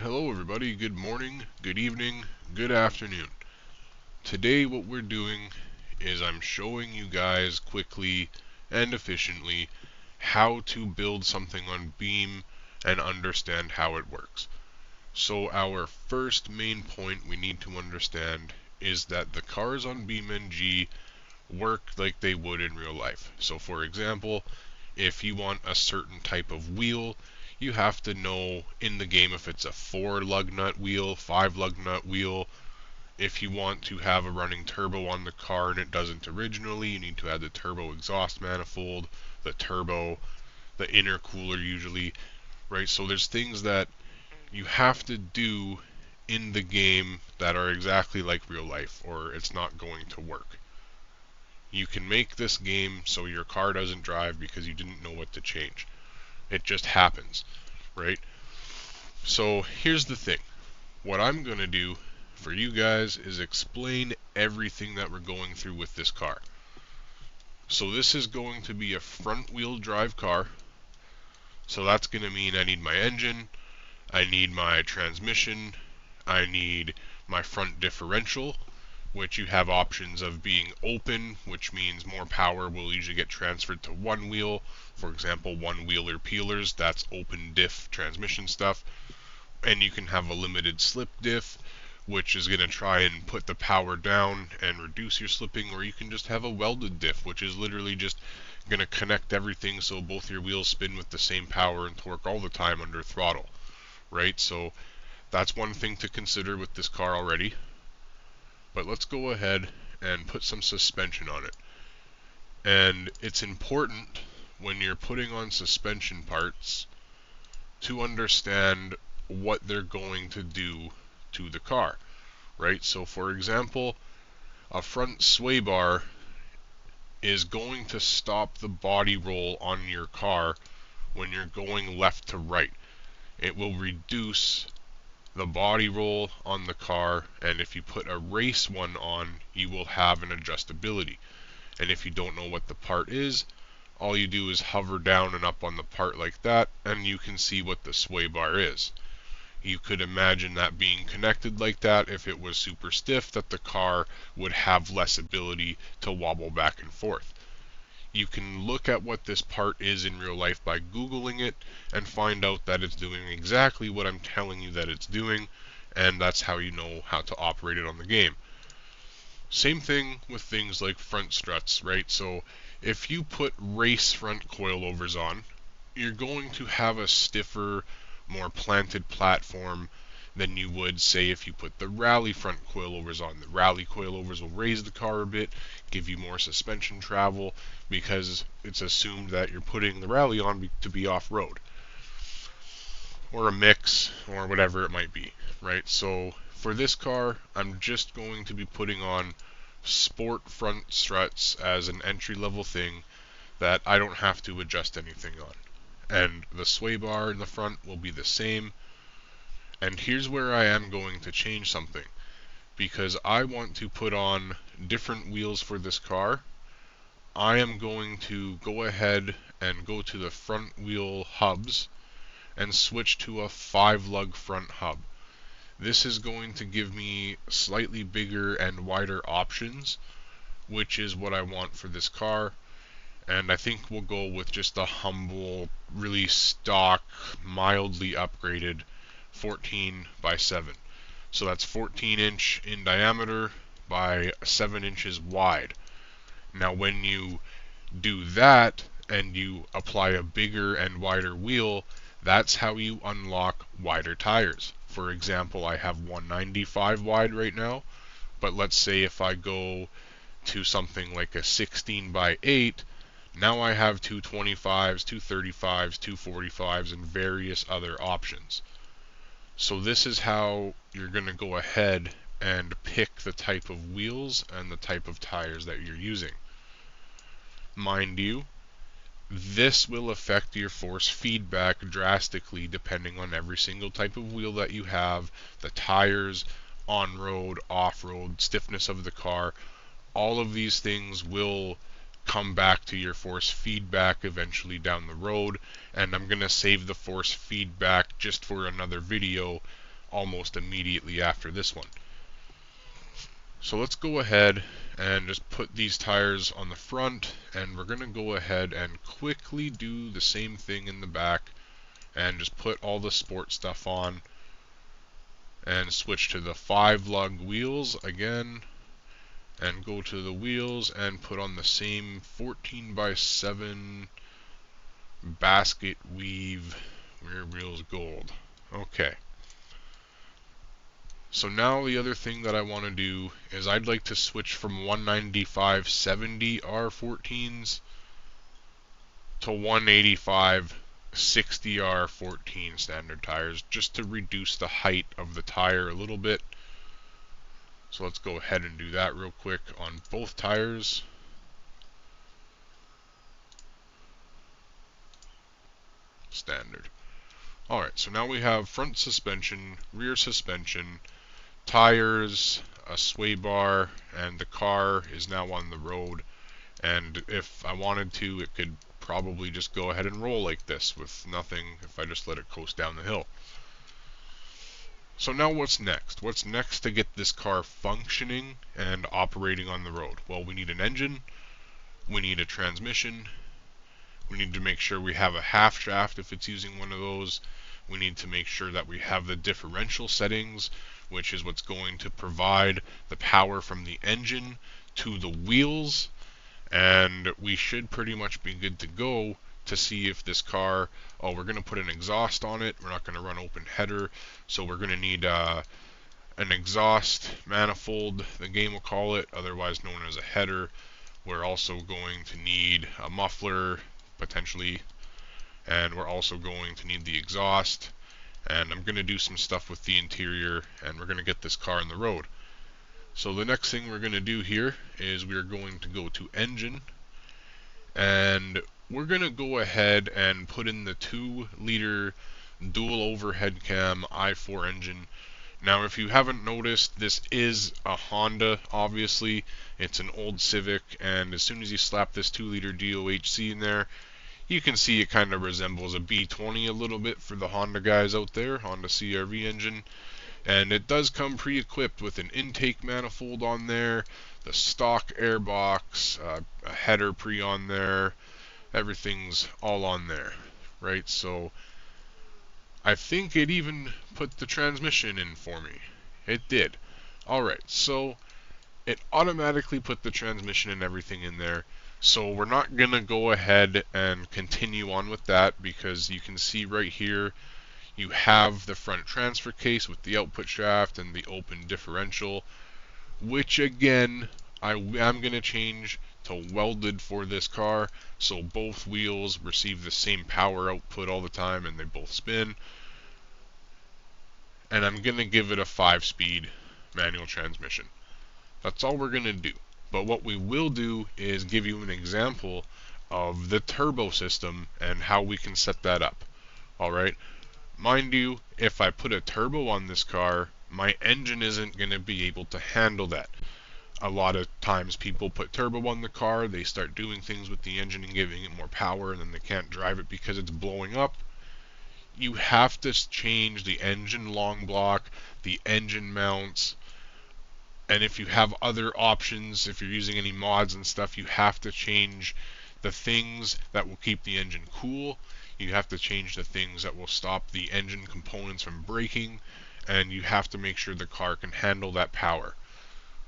Hello everybody, good morning, good evening, good afternoon. Today what we're doing is I'm showing you guys quickly and efficiently how to build something on Beam and understand how it works. So our first main point we need to understand is that the cars on BeamNG work like they would in real life. So for example, if you want a certain type of wheel, you have to know in the game if it's a 4 lug nut wheel, 5 lug nut wheel. If you want to have a running turbo on the car and it doesn't originally, you need to add the turbo exhaust manifold, the turbo, the intercooler usually, right? So there's things that you have to do in the game that are exactly like real life, or it's not going to work. You can make this game so your car doesn't drive because you didn't know what to change. It just happens, right? So here's the thing. What I'm going to do for you guys is explain everything that we're going through with this car. So this is going to be a front wheel drive car. So that's going to mean I need my engine, I need my transmission, I need my front differential, which you have options of being open, which means more power will usually get transferred to one wheel. For example, one wheeler peelers, that's open diff transmission stuff. And you can have a limited slip diff, which is going to try and put the power down and reduce your slipping, or you can just have a welded diff, which is literally just going to connect everything so both your wheels spin with the same power and torque all the time under throttle, right? So that's one thing to consider with this car already. But let's go ahead and put some suspension on it. And it's important when you're putting on suspension parts to understand what they're going to do to the car, right? So for example, a front sway bar is going to stop the body roll on your car when you're going left to right. It will reduce the body roll on the car, and if you put a race one on, you will have an adjustability. And if you don't know what the part is, all you do is hover down and up on the part like that, and you can see what the sway bar is. You could imagine that being connected like that. If it was super stiff, that the car would have less ability to wobble back and forth. You can look at what this part is in real life by Googling it and find out that it's doing exactly what I'm telling you that it's doing, and that's how you know how to operate it on the game. Same thing with things like front struts, right? So if you put race front coilovers on, you're going to have a stiffer, more planted platform than you would, say, if you put the rally front coilovers on. The rally coilovers will raise the car a bit, give you more suspension travel, because it's assumed that you're putting the rally on to be off-road, or a mix, or whatever it might be, right? So for this car, I'm just going to be putting on sport front struts as an entry-level thing that I don't have to adjust anything on. And the sway bar in the front will be the same. And here's where I am going to change something, because I want to put on different wheels for this car. I am going to go ahead and go to the front wheel hubs and switch to a 5 lug front hub. This is going to give me slightly bigger and wider options, which is what I want for this car. And I think we'll go with just a humble, really stock, mildly upgraded 14 by 7. So that's 14 inch in diameter by 7 inches wide. Now when you do that and you apply a bigger and wider wheel, that's how you unlock wider tires. For example, I have 195 wide right now, but let's say if I go to something like a 16 by 8, now I have 225s, 235s, 245s, and various other options. So this is how you're going to go ahead and pick the type of wheels and the type of tires that you're using. Mind you, this will affect your force feedback drastically depending on every single type of wheel that you have, the tires, on-road, off-road, stiffness of the car. All of these things will come back to your force feedback eventually down the road, and I'm going to save the force feedback just for another video almost immediately after this one. So let's go ahead and just put these tires on the front, and we're going to go ahead and quickly do the same thing in the back and just put all the sport stuff on and switch to the 5-lug wheels again, and go to the wheels and put on the same 14x7 basket weave rear wheels gold. Okay. So now the other thing that I want to do is I'd like to switch from 195/70 R14s to 185/60 R14 standard tires, just to reduce the height of the tire a little bit. So let's go ahead and do that real quick on both tires. Standard. Alright, so now we have front suspension, rear suspension, tires, a sway bar, and the car is now on the road. And if I wanted to, it could probably just go ahead and roll like this with nothing if I just let it coast down the hill. So now what's next? What's next to get this car functioning and operating on the road? Well, we need an engine, we need a transmission, we need to make sure we have a half shaft if it's using one of those. We need to make sure that we have the differential settings, which is what's going to provide the power from the engine to the wheels. And we should pretty much be good to go to see if this car, oh, we're going to put an exhaust on it. We're not going to run open header, so we're going to need an exhaust manifold, the game will call it, otherwise known as a header. We're also going to need a muffler, potentially, and we're also going to need the exhaust. And I'm going to do some stuff with the interior, and we're going to get this car on the road. So the next thing we're going to do here is we're going to go to engine, and we're going to go ahead and put in the 2-liter dual overhead cam i4 engine. Now, if you haven't noticed, this is a Honda, obviously. It's an old Civic, and as soon as you slap this 2-liter DOHC in there, you can see it kind of resembles a B20 a little bit for the Honda guys out there, Honda CR-V engine. And it does come pre-equipped with an intake manifold on there, the stock airbox, a header on there, everything's all on there, right? So I think it even put the transmission in for me. It did. Alright, so it automatically put the transmission and everything in there. So we're not going to go ahead and continue on with that, because you can see right here you have the front transfer case with the output shaft and the open differential, which again I am going to change to welded for this car, so both wheels receive the same power output all the time and they both spin. And I'm going to give it a 5-speed manual transmission. That's all we're going to do. But what we will do is give you an example of the turbo system and how we can set that up. Alright, mind you, if I put a turbo on this car, my engine isn't going to be able to handle that. A lot of times people put turbo on the car, they start doing things with the engine and giving it more power, and then they can't drive it because it's blowing up. You have to change the engine long block, the engine mounts, and if you have other options, if you're using any mods and stuff, you have to change the things that will keep the engine cool. You have to change the things that will stop the engine components from breaking, and you have to make sure the car can handle that power.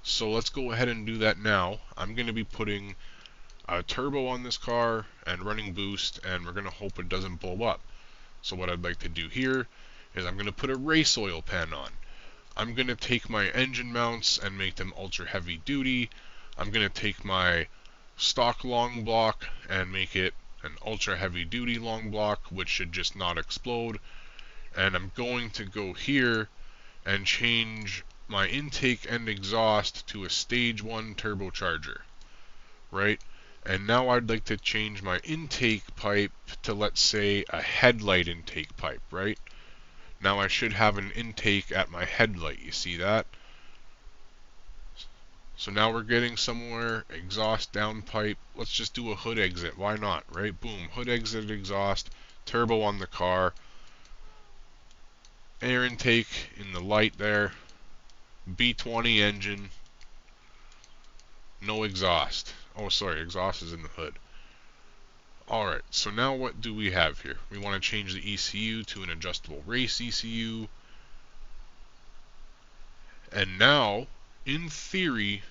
So let's go ahead and do that now. I'm going to be putting a turbo on this car and running boost, and we're going to hope it doesn't blow up. So what I'd like to do here is I'm going to put a race oil pan on. I'm going to take my engine mounts and make them ultra heavy duty. I'm going to take my stock long block and make it an ultra heavy duty long block, which should just not explode. And I'm going to go here and change my intake and exhaust to a stage 1 turbocharger, right? And now I'd like to change my intake pipe to, let's say, a headlight intake pipe, right? Now I should have an intake at my headlight, you see that? So now we're getting somewhere, exhaust down pipe. Let's just do a hood exit, why not, right? Boom, hood exit exhaust, turbo on the car. air intake in the light there, B20 engine, no exhaust. Oh, sorry, exhaust is in the hood. Alright, so now what do we have here? We want to change the ECU to an adjustable race ECU. And now, in theory,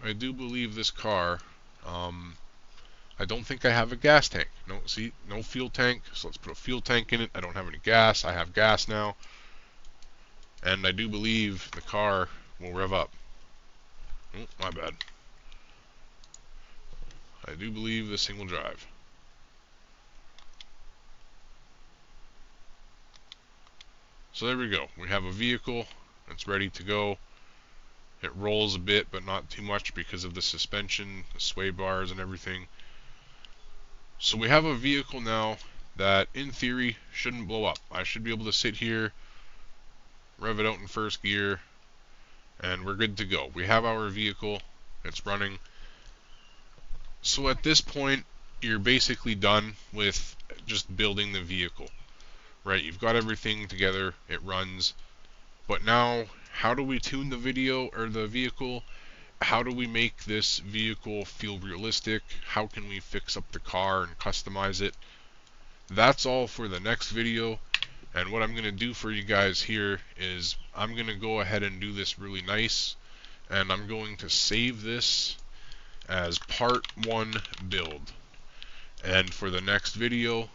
I do believe this car, I don't think I have a gas tank. No, see, no fuel tank, so let's put a fuel tank in it. I don't have any gas. I have gas now. And I do believe the car will rev up. Oh, my bad. I do believe this thing will drive. So there we go. We have a vehicle that's ready to go. It rolls a bit, but not too much because of the suspension, the sway bars and everything. So we have a vehicle now that, in theory, shouldn't blow up. I should be able to sit here, rev it out in first gear, and we're good to go. We have our vehicle. It's running. So at this point, you're basically done with just building the vehicle, right? You've got everything together. It runs. But now, how do we tune the vehicle? How do we make this vehicle feel realistic? How can we fix up the car and customize it? That's all for the next video. And what I'm going to do for you guys here is I'm going to go ahead and do this really nice. And I'm going to save this as part 1 build. And for the next video,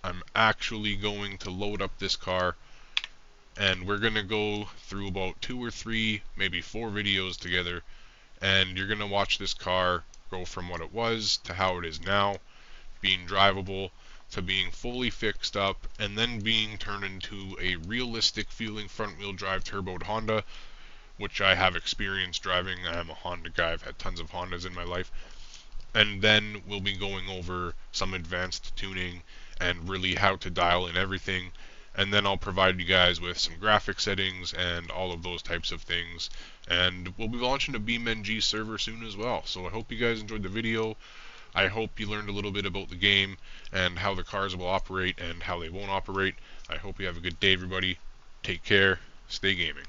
I'm actually going to load up this car. And we're going to go through about 2 or 3, maybe 4 videos together. And you're going to watch this car go from what it was to how it is now, being drivable, to being fully fixed up, and then being turned into a realistic feeling front-wheel drive turboed Honda, which I have experience driving. I am a Honda guy. I've had tons of Hondas in my life. And then we'll be going over some advanced tuning and really how to dial in everything. And then I'll provide you guys with some graphic settings and all of those types of things. And we'll be launching a BeamNG server soon as well. So I hope you guys enjoyed the video. I hope you learned a little bit about the game and how the cars will operate and how they won't operate. I hope you have a good day, everybody. Take care. Stay gaming.